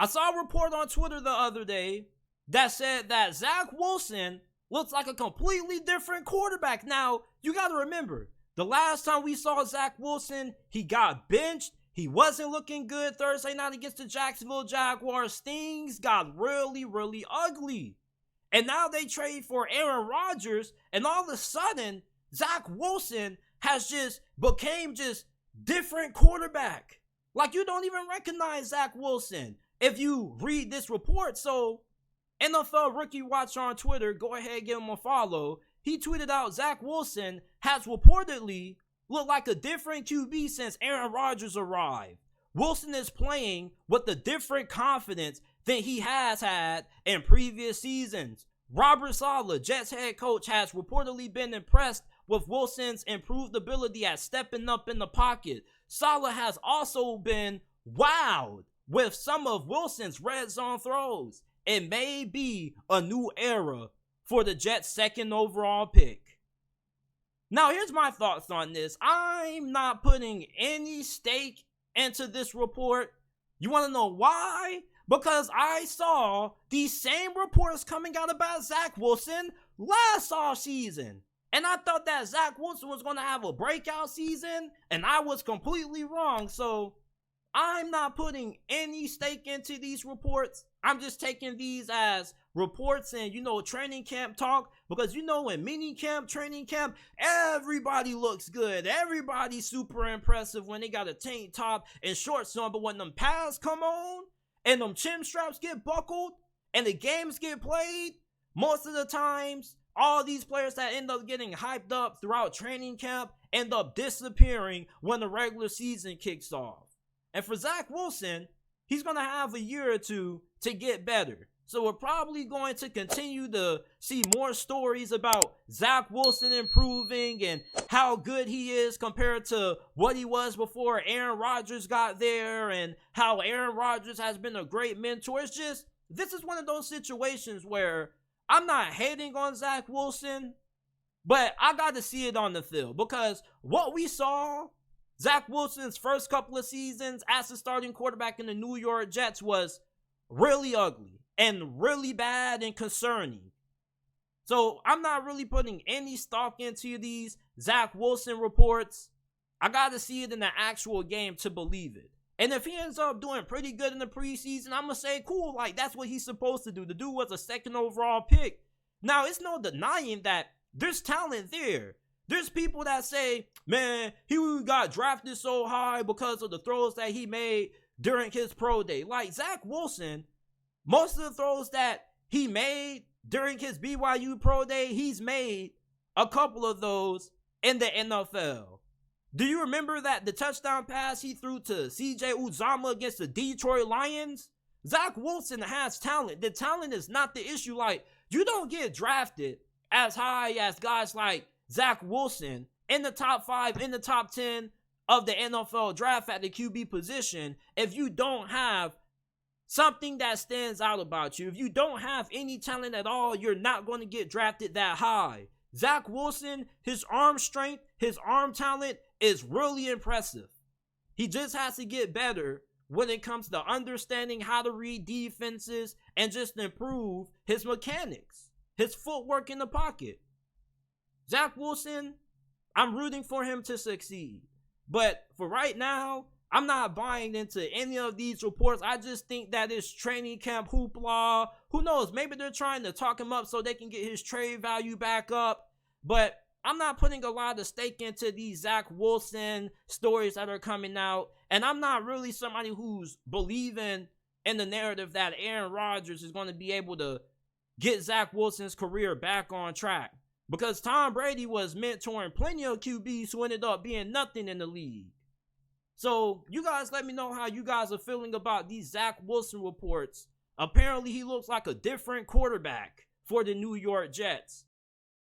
I saw a report on Twitter the other day that said that Zach Wilson looks like a completely different quarterback. Now, you got to remember, the last time we saw Zach Wilson, he got benched. He wasn't looking good Thursday night against the Jacksonville Jaguars. Things got really, really ugly. And now they trade for Aaron Rodgers, and all of a sudden, Zach Wilson has just became just different quarterback. Like, you don't even recognize Zach Wilson if you read this report. So, NFL Rookie Watcher on Twitter, go ahead and give him a follow. He tweeted out Zach Wilson has reportedly looked like a different QB since Aaron Rodgers arrived. Wilson is playing with a different confidence than he has had in previous seasons. Robert Saleh, Jets head coach, has reportedly been impressed with Wilson's improved ability at stepping up in the pocket. Saleh has also been wowed with some of Wilson's red zone throws. It may be a new era for the Jets' second overall pick. Now, here's my thoughts on this. I'm not putting any stake into this report. You want to know why? Because I saw these same reports coming out about Zach Wilson last offseason. And I thought that Zach Wilson was going to have a breakout season, and I was completely wrong. So I'm not putting any stake into these reports. I'm just taking these as reports and, training camp talk. Because, in mini camp, training camp, everybody looks good. Everybody's super impressive when they got a tank top and shorts on. But when them pads come on and them chin straps get buckled and the games get played, most of the times, all these players that end up getting hyped up throughout training camp end up disappearing when the regular season kicks off. And for Zach Wilson, he's going to have a year or two to get better. So we're probably going to continue to see more stories about Zach Wilson improving and how good he is compared to what he was before Aaron Rodgers got there, and how Aaron Rodgers has been a great mentor. It's just, this is one of those situations where I'm not hating on Zach Wilson, but I got to see it on the field, because what we saw Zach Wilson's first couple of seasons as the starting quarterback in the New York Jets was really ugly and really bad and concerning. So I'm not really putting any stock into these Zach Wilson reports. I got to see it in the actual game to believe it. And if he ends up doing pretty good in the preseason, I'm going to say, cool, like, that's what he's supposed to do. The dude was a second overall pick. Now, it's no denying that there's talent there. There's people that say, man, he got drafted so high because of the throws that he made during his pro day. Like, Zach Wilson, most of the throws that he made during his BYU pro day, he's made a couple of those in the NFL. Do you remember that the touchdown pass he threw to CJ Uzomah against the Detroit Lions? Zach Wilson has talent. The talent is not the issue. Like, you don't get drafted as high as guys like Zach Wilson in the top 5, in the top 10 of the NFL draft at the QB position if you don't have something that stands out about you. If you don't have any talent at all, you're not going to get drafted that high. Zach Wilson, his arm strength, his arm talent is really impressive. He just has to get better when it comes to understanding how to read defenses and just improve his mechanics, his footwork in the pocket. Zach Wilson, I'm rooting for him to succeed. But for right now, I'm not buying into any of these reports. I just think that it's training camp hoopla. Who knows? Maybe they're trying to talk him up so they can get his trade value back up. But I'm not putting a lot of stake into these Zach Wilson stories that are coming out. And I'm not really somebody who's believing in the narrative that Aaron Rodgers is going to be able to get Zach Wilson's career back on track. Because Tom Brady was mentoring plenty of QBs who ended up being nothing in the league. So you guys let me know how you guys are feeling about these Zach Wilson reports. Apparently he looks like a different quarterback for the New York Jets.